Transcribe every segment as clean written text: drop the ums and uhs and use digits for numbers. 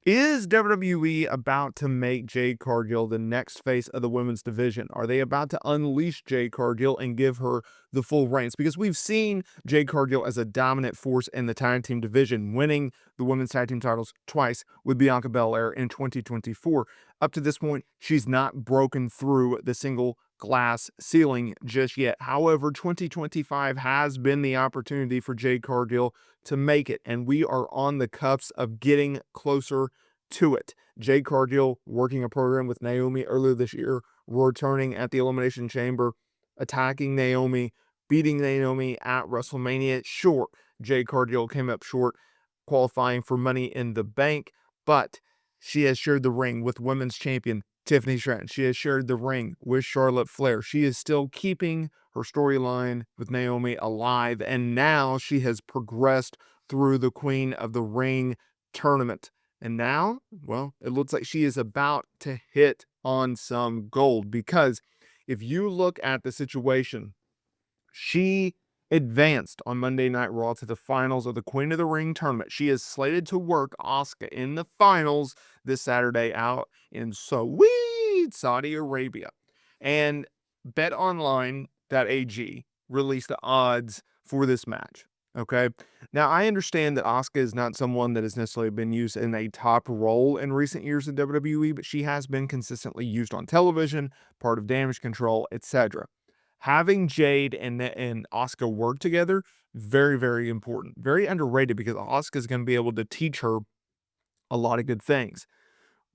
Is WWE about to make Jade Cargill the next face of the women's division? Are they about to unleash Jade Cargill and give her the full reins? Because we've seen Jade Cargill as a dominant force in the tag team division, winning the women's tag team titles twice with Bianca Belair in 2024. Up to this point, she's not broken through the single glass ceiling just yet. However, 2025 has been the opportunity for Jade Cargill to make it, and we are on the cusp of getting closer to it. Jade Cargill working a program with Naomi earlier this year, returning at the Elimination Chamber, attacking Naomi, beating Naomi at WrestleMania. Sure, Jade Cargill came up short, qualifying for Money in the Bank, but she has shared the ring with women's champion Tiffany Stratton. She has shared the ring with Charlotte Flair. She is still keeping her storyline with Naomi alive, and now she has progressed through the Queen of the Ring tournament. And now, well, it looks like she is about to hit on some gold, because if you look at the situation, she advanced on Monday Night Raw to the finals of the Queen of the Ring tournament. She is slated to work Asuka in the finals this Saturday out in sweet Saudi Arabia. And BetOnline.ag released the odds for this match. Okay. Now, I understand that Asuka is not someone that has necessarily been used in a top role in recent years in WWE, but she has been consistently used on television, part of Damage Control, etc. Having Jade and Asuka work together, very, very important. Very underrated, because Asuka is going to be able to teach her a lot of good things.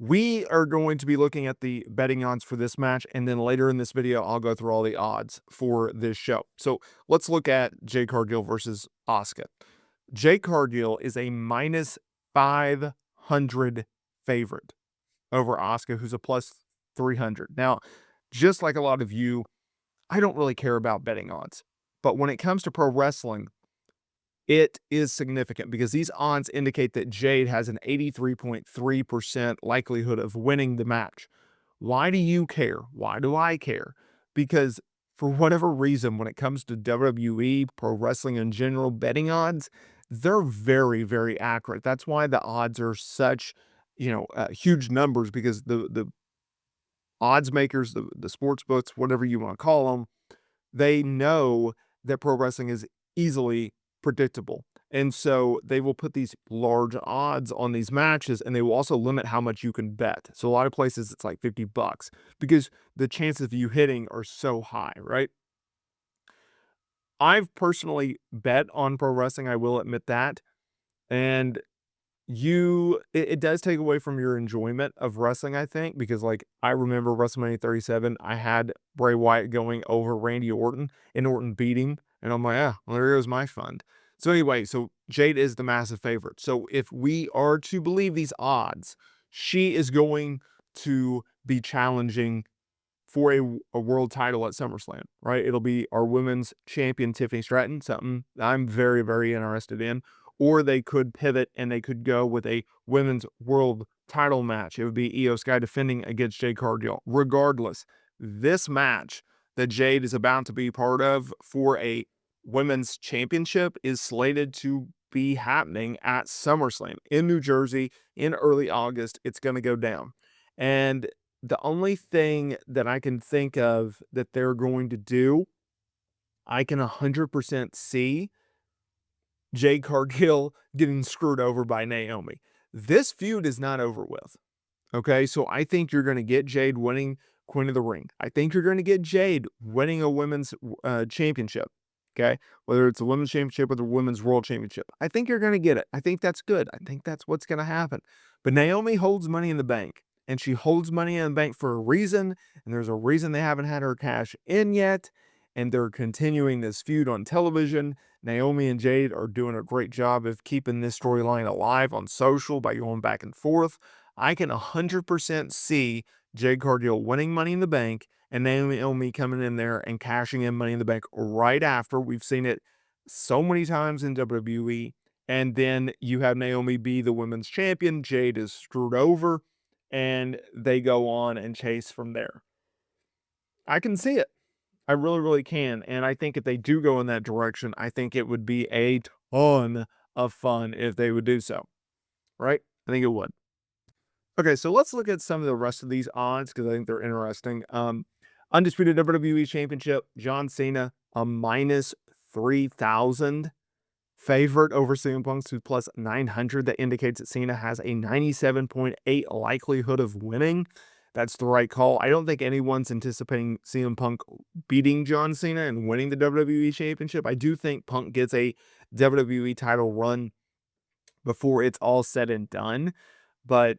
We are going to be looking at the betting odds for this match, and then later in this video, I'll go through all the odds for this show. So let's look at Jade Cargill versus Asuka. Jade Cargill is a minus 500 favorite over Asuka, who's a plus 300. Now, just like a lot of you, I don't really care about betting odds, but when it comes to pro wrestling, it is significant, because these odds indicate that Jade has an 83.3% likelihood of winning the match. Why do you care? Why do I care? Because for whatever reason, when it comes to WWE, pro wrestling in general, betting odds, they're very, very accurate. That's why the odds are such, huge numbers, because the odds makers, the sports books, whatever you want to call them, they know that pro wrestling is easily predictable. And so they will put these large odds on these matches, and they will also limit how much you can bet. So a lot of places it's like $50, because the chances of you hitting are so high, right? I've personally bet on pro wrestling, I will admit that. And it does take away from your enjoyment of wrestling, I think, because like I remember WrestleMania 37, I had Bray Wyatt going over Randy Orton, and Orton beat him, and I'm like, well, there goes my fund. So anyway, so Jade is the massive favorite. So if we are to believe these odds, she is going to be challenging for a world title at SummerSlam, right? It'll be our women's champion, Tiffany Stratton, something I'm very, very interested in. Or they could pivot and they could go with a women's world title match. It would be Io Sky defending against Jade Cargill. Regardless, this match that Jade is about to be part of for a women's championship is slated to be happening at SummerSlam in New Jersey in early August. It's going to go down. And the only thing that I can think of that they're going to do, I can 100% see Jade Cargill getting screwed over by Naomi. This feud is not over with. Okay, so I think you're going to get Jade winning Queen of the Ring. I think you're going to get Jade winning a women's championship. Okay, whether it's a women's championship or the women's world championship, I think you're going to get it. I think that's good. I think that's what's going to happen. But Naomi holds Money in the Bank, and she holds Money in the Bank for a reason, and there's a reason they haven't had her cash in yet, and they're continuing this feud on television. Naomi and Jade are doing a great job of keeping this storyline alive on social by going back and forth. I can 100% see Jade Cargill winning Money in the Bank and Naomi coming in there and cashing in Money in the Bank right after. We've seen it so many times in WWE. And then you have Naomi be the women's champion. Jade is screwed over, and they go on and chase from there. I can see it. I really, really can. And I think if they do go in that direction, I think it would be a ton of fun if they would do so. Right? I think it would. Okay, so let's look at some of the rest of these odds because I think they're interesting. Undisputed WWE Championship, John Cena, a minus 3,000 favorite over CM Punk's who's plus 900. That indicates that Cena has a 97.8 likelihood of winning. That's the right call. I don't think anyone's anticipating CM Punk beating John Cena and winning the WWE Championship. I do think Punk gets a WWE title run before it's all said and done, but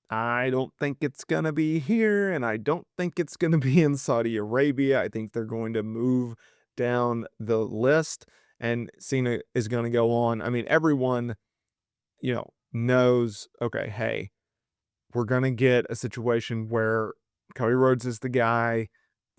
I don't think it's going to be here, and I don't think it's going to be in Saudi Arabia. I think they're going to move down the list, and Cena is going to go on. I mean, everyone, knows, okay, hey, we're going to get a situation where Cody Rhodes is the guy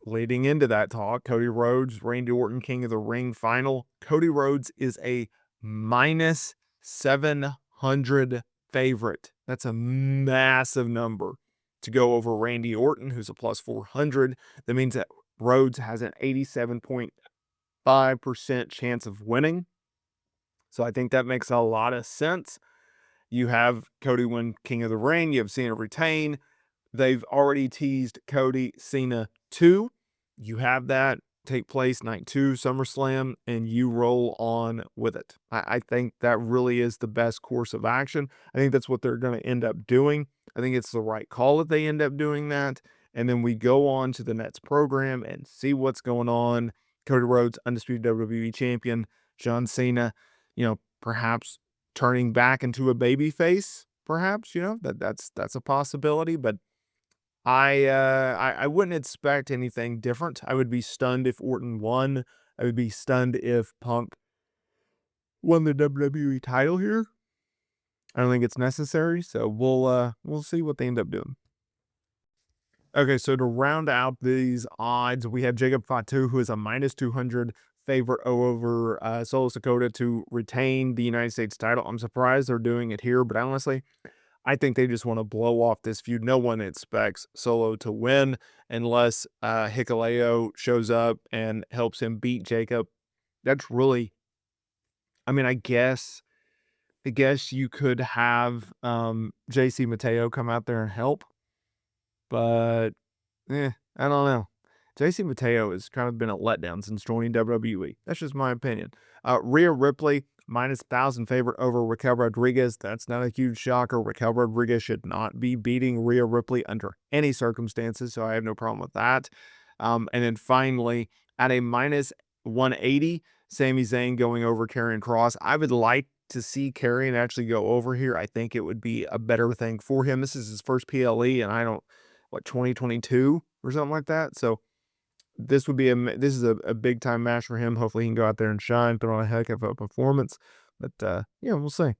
leading into that talk. Cody Rhodes, Randy Orton, King of the Ring final. Cody Rhodes is a minus 700 favorite. That's a massive number to go over Randy Orton, who's a plus 400. That means that Rhodes has an 87.5% chance of winning. So I think that makes a lot of sense. You have Cody win King of the Ring. You have Cena retain. They've already teased Cody Cena 2. You have that take place night 2, SummerSlam, and you roll on with it. I think that really is the best course of action. I think that's what they're going to end up doing. I think it's the right call if they end up doing that. And then we go on to the next program and see what's going on. Cody Rhodes, undisputed WWE champion. John Cena, perhaps turning back into a baby face, perhaps, that's a possibility, but I wouldn't expect anything different. I would be stunned if Orton won. I would be stunned if Punk won the WWE title here. I don't think it's necessary, so we'll see what they end up doing. Okay, so to round out these odds, we have Jacob Fatu, who is a minus 200 favorite over Solo Sikoa to retain the United States title. I'm surprised they're doing it here, but honestly, I think they just want to blow off this feud. No one expects Solo to win unless Hikuleo shows up and helps him beat Jacob. That's really, I mean, I guess you could have JC Mateo come out there and help, but I don't know. JC Mateo has kind of been a letdown since joining WWE. That's just my opinion. Rhea Ripley, minus 1,000 favorite over Raquel Rodriguez. That's not a huge shocker. Raquel Rodriguez should not be beating Rhea Ripley under any circumstances, so I have no problem with that. And then finally, at a minus 180, Sami Zayn going over Karrion Kross. I would like to see Karrion actually go over here. I think it would be a better thing for him. This is his first PLE, and 2022 or something like that. So this is a big time match for him. Hopefully he can go out there and shine, throw on a heck of a performance. But we'll see.